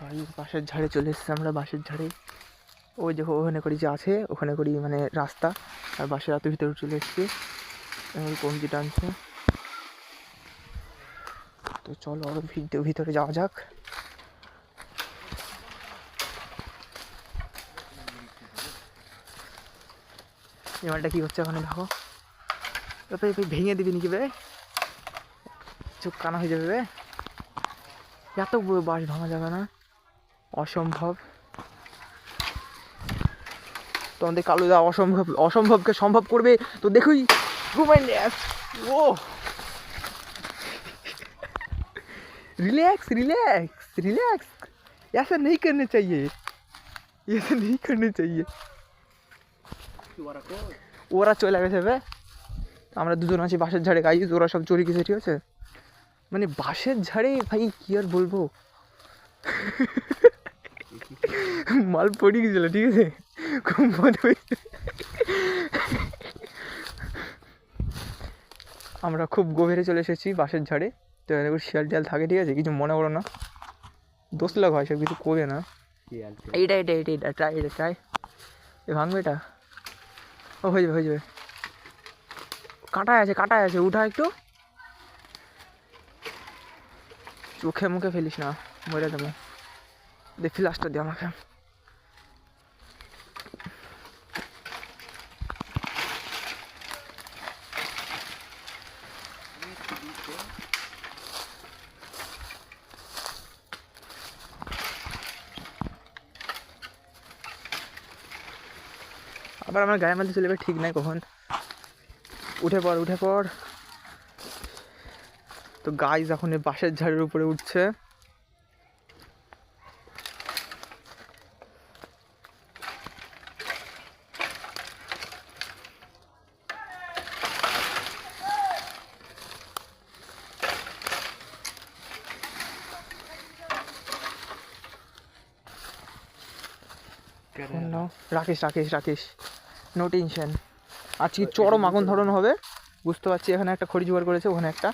গাড়ির বাঁশের ঝাড়ে চলে এসেছি আমরা, বাঁশের ঝাড়ে। ওই দেখো ওখানে করি যে আছে, ওখানে করি মানে রাস্তা, আর বাঁশের এত ভিতরে চলে এসেছি। কমতি টানছে, তো চলো আরো ভিতরে যাওয়া যাক। এবারটা কি করছে ওখানে দেখো, ভেঙে দিবি নাকি বে, চোখ কানা হয়ে যাবে বে, এত বাঁশ ভাঙা যাবে না, অসম্ভব। তোমাদের কালুদা অসম্ভবকে সম্ভব করবে, তো দেখুই। ও रिलैक्स रिलैक्स रिलैक्स, ऐसा नहीं करना चाहिए, ऐसा नहीं करना चाहिए। ওরা চলে গেছে বে, আমরা দুজন আছি বাঁশের ঝাড়ে গাইজ, ওরা সব চুরি গেছে, ঠিক আছে। মানে বাঁশের ঝাড়ে ভাই কি আর বলবো, মাল পড়ে গেছিল, ঠিক আছে, খুব মজা হয়েছে। আমরা খুব গভীরে চলে এসেছি বাঁশের ঝাড়ে, তো এখানে শিয়াল টিয়াল থাকে, ঠিক আছে, কিছু মনে করো না, দোষ লাগ হয়, সব কিছু করবে না। এইটা এটা এটা এটা ট্রাই, এটা ট্রাই, এ ভাঙবে এটা, ও হয়ে যাবে হয়ে যাবে, কাঁটায় আছে, উঠা একটু, চোখে মুখে ফেলিস না, মরে যাবে। দেখি লাস্টটা দিয়ে আমাকে, আবার আমার গায়ের মধ্যে চলে যাবে, ঠিক নাই কখন। উঠে পড়। তো গাইজ এখন এই বাঁশের ঝাড়ের উপরে উঠছে। Rakesh, no tension. আজকে চরম আগুন ধরানো হবে, বুঝতে পারছি। এখানে একটা খড়ি জোগাড় করেছে, ওখানে একটা,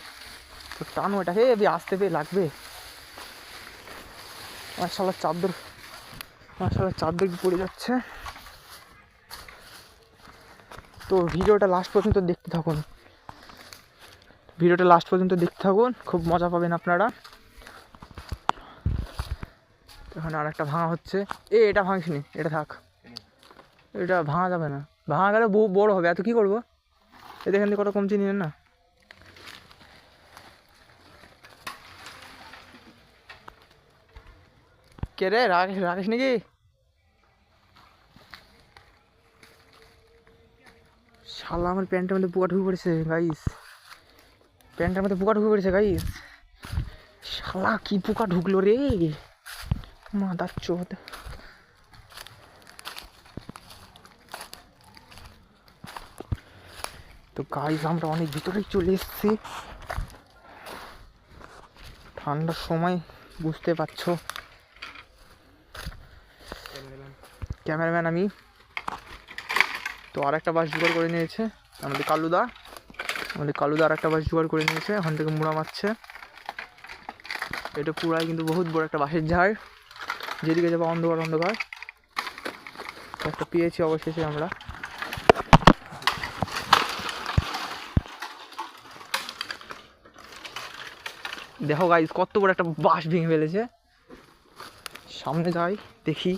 তো টানো এটা, হে আসতে পেয়ে লাগবে। আমার শালার চাদর পড়ে যাচ্ছে। তো ভিডিওটা লাস্ট পর্যন্ত দেখতে থাকুন, খুব মজা পাবেন আপনারা। এখানে আর একটা ভাঙা হচ্ছে, এটা ভাঙছিনি, এটা থাক, এটা ভাঙা যাবে না, ভাঙা গেলে বহু বড় হবে, এত কি করবো। এখান থেকে কত কমছে নিলেন না। কে রে, রাকেশ নাকি? শালা আমার প্যান্টের মধ্যে পোকা ঢুকে পড়েছে গাইস, শালা কি পোকা ঢুকলো রে, মাদার চোদ। তো গাইস আমরা অনেক ভিতরেই চলে এসেছি, ঠান্ডার সময়, বুঝতে পারছো। ক্যামেরাম্যান আমি। তো আর একটা বাস জোগাড় করে নিয়েছে আমাদের কালুদা আর একটা বাস জোগাড় করে নিয়েছে, ওখান থেকে মুড়া মারছে। এটা পুরাই কিন্তু বহুত বড় একটা বাঁশের ঝাড়, যেদিকে যাবো অন্ধকার। একটা পেয়েছি অবশেষে আমরা। দেখো গাইস কত বড় একটা বাঁশ ভেঙে ফেলেছে। সামনে যাই দেখি,